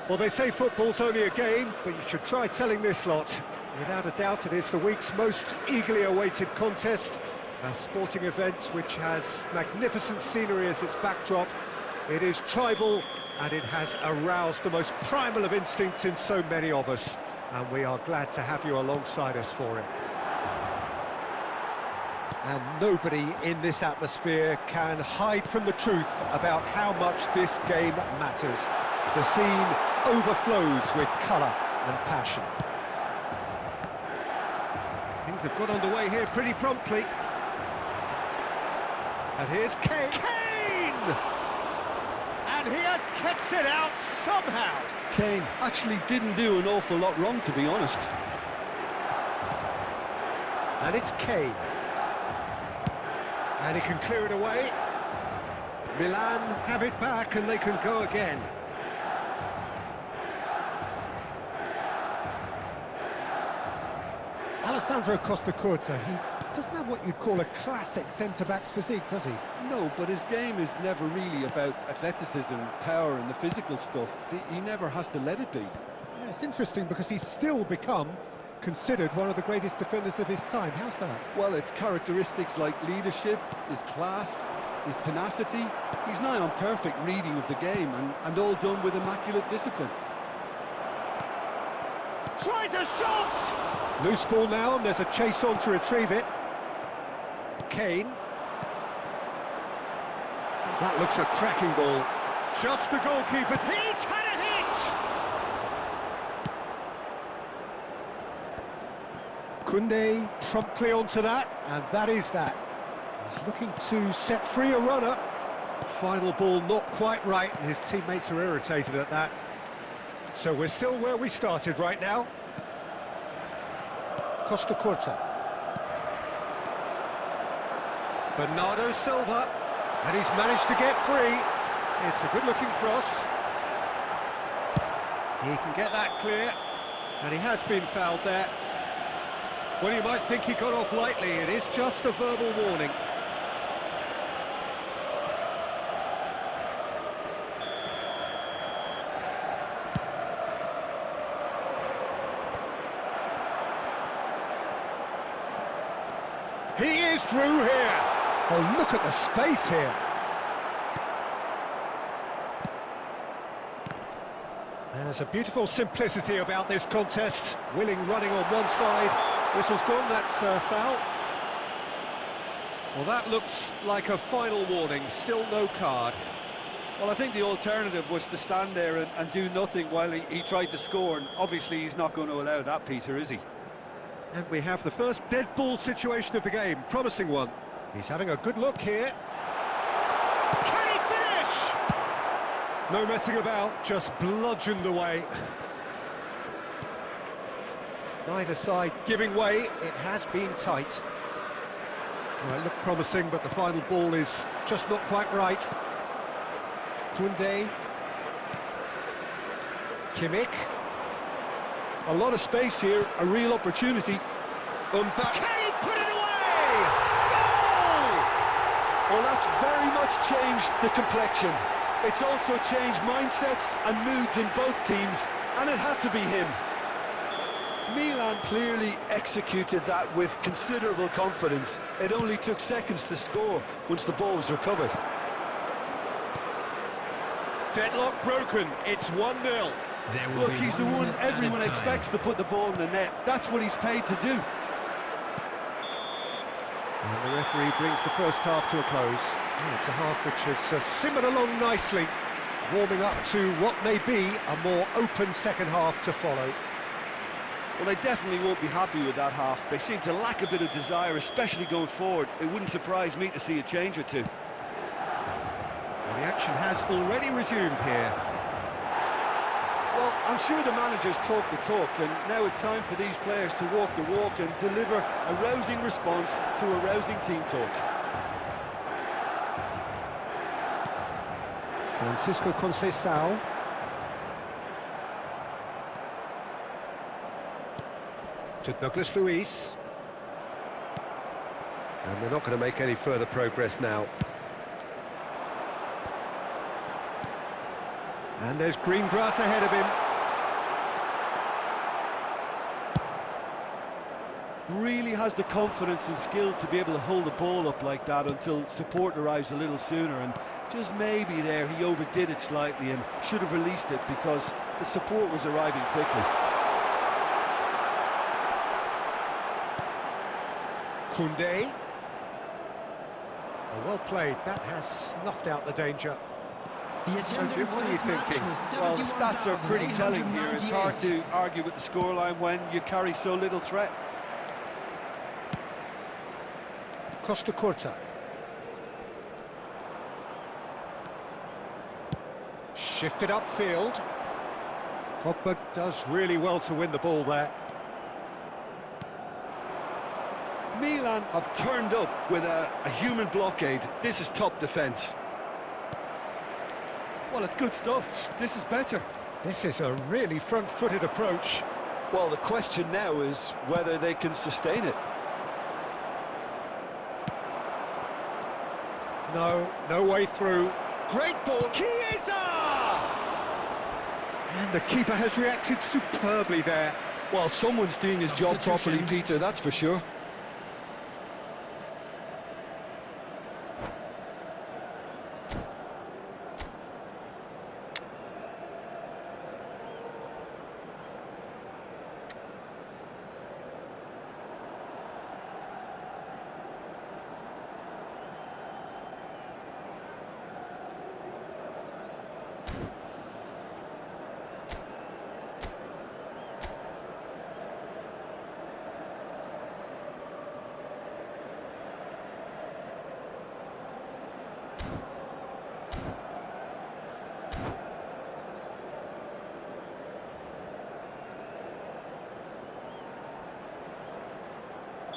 Well, they say football's only a game, but you should try telling this lot. Without a doubt, it is the week's most eagerly awaited contest, a sporting event which has magnificent scenery as its backdrop. It is tribal, and it has aroused the most primal of instincts in so many of us, and we are glad to have you alongside us for it. And nobody in this atmosphere can hide from the truth about how much this game matters. The scene overflows with colour and passion. Things have got underway here pretty promptly. And here's Kane! Kane! And he has kept it out somehow. Kane actually didn't do an awful lot wrong, to be honest. And it's Kane. And he can clear it away. Milan have it back and they can go again. Alessandro Costacurta, he doesn't have what you'd call a classic centre-back's physique, does he? No, but his game is never really about athleticism, power and the physical stuff. He never has to let it be. Yeah, it's interesting because he's still become considered one of the greatest defenders of his time. How's that? Well, it's characteristics like leadership, his class, his tenacity. He's nigh on perfect reading of the game and all done with immaculate discipline. Tries a shot! Loose ball now, and there's a chase on to retrieve it. Kane. That looks a cracking ball. Just the goalkeeper's. He's had a hit! Koundé promptly onto that, and that is that. He's looking to set free a runner. Final ball not quite right, and his teammates are irritated at that. So we're still where we started right now. Costacurta. Bernardo Silva, and he's managed to get free. It's a good-looking cross. He can get that clear, and he has been fouled there. Well, you might think he got off lightly. It is just a verbal warning. He is through here. Oh, look at the space here. There's a beautiful simplicity about this contest. Willing running on one side. Whistle's gone, that's a foul. Well, that looks like a final warning. Still no card. Well, I think the alternative was to stand there and do nothing while he tried to score, and obviously he's not going to allow that, Peter, is he? And we have the first dead ball situation of the game, promising one. He's having a good look here. Can he finish? No messing about, just bludgeoned away. Neither side giving way, it has been tight. Well, it looked promising, but the final ball is just not quite right. Koundé. Kimmich. A lot of space here, a real opportunity. Can he put it away? Goal! Well, that's very much changed the complexion. It's also changed mindsets and moods in both teams, and it had to be him. Milan clearly executed that with considerable confidence. It only took seconds to score once the ball was recovered. Deadlock broken, it's 1-0. Look, he's the one everyone expects to put the ball in the net. That's what he's paid to do. And the referee brings the first half to a close. Oh, it's a half which has simmered along nicely, warming up to what may be a more open second half to follow. Well, they definitely won't be happy with that half. They seem to lack a bit of desire, especially going forward. It wouldn't surprise me to see a change or two. Well, the action has already resumed here. Well, I'm sure the managers talk the talk, and now it's time for these players to walk the walk and deliver a rousing response to a rousing team talk. Francisco Conceição. To Douglas Luiz. And they're not going to make any further progress now. And there's green grass ahead of him. Really has the confidence and skill to be able to hold the ball up like that until support arrives a little sooner, and just maybe there he overdid it slightly and should have released it because the support was arriving quickly. Koundé. Well played, that has snuffed out the danger. So Jim, what are you thinking? Well, the stats are pretty telling here. It's hard to argue with the scoreline when you carry so little threat. Costa Curta. Shifted upfield. Pogba does really well to win the ball there. Milan have turned up with a human blockade. This is top defence. Well, it's good stuff. This is better. This is a really front-footed approach. Well, the question now is whether they can sustain it. No way through. Great ball. Chiesa! And the keeper has reacted superbly there. Well, someone's doing his job properly, Peter, that's for sure.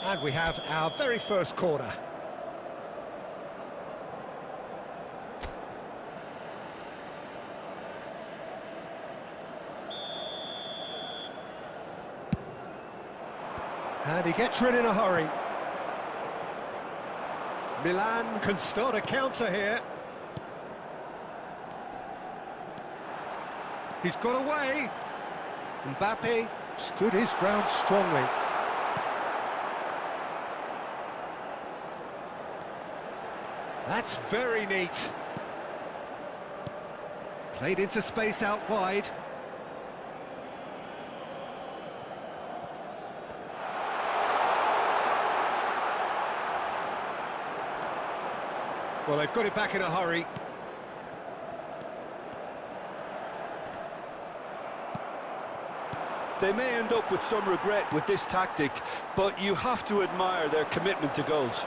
And we have our very first corner. And he gets rid in a hurry. Milan can start a counter here. He's got away. Mbappe stood his ground strongly. That's very neat. Played into space out wide. Well, they've got it back in a hurry. They may end up with some regret with this tactic, but you have to admire their commitment to goals.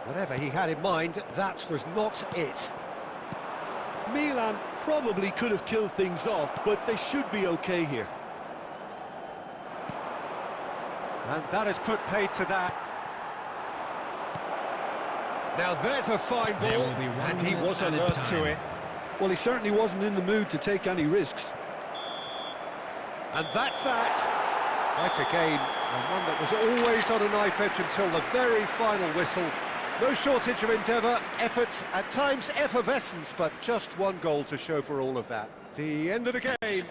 Whatever he had in mind, that was not it. Milan probably could have killed things off, but they should be okay here. And that has put paid to that. Now there's a fine ball, and he was alert to it. Well, he certainly wasn't in the mood to take any risks. And that's that. Quite a game, and one that was always on a knife edge until the very final whistle. No shortage of endeavour, effort, at times effervescence, but just one goal to show for all of that. The end of the game.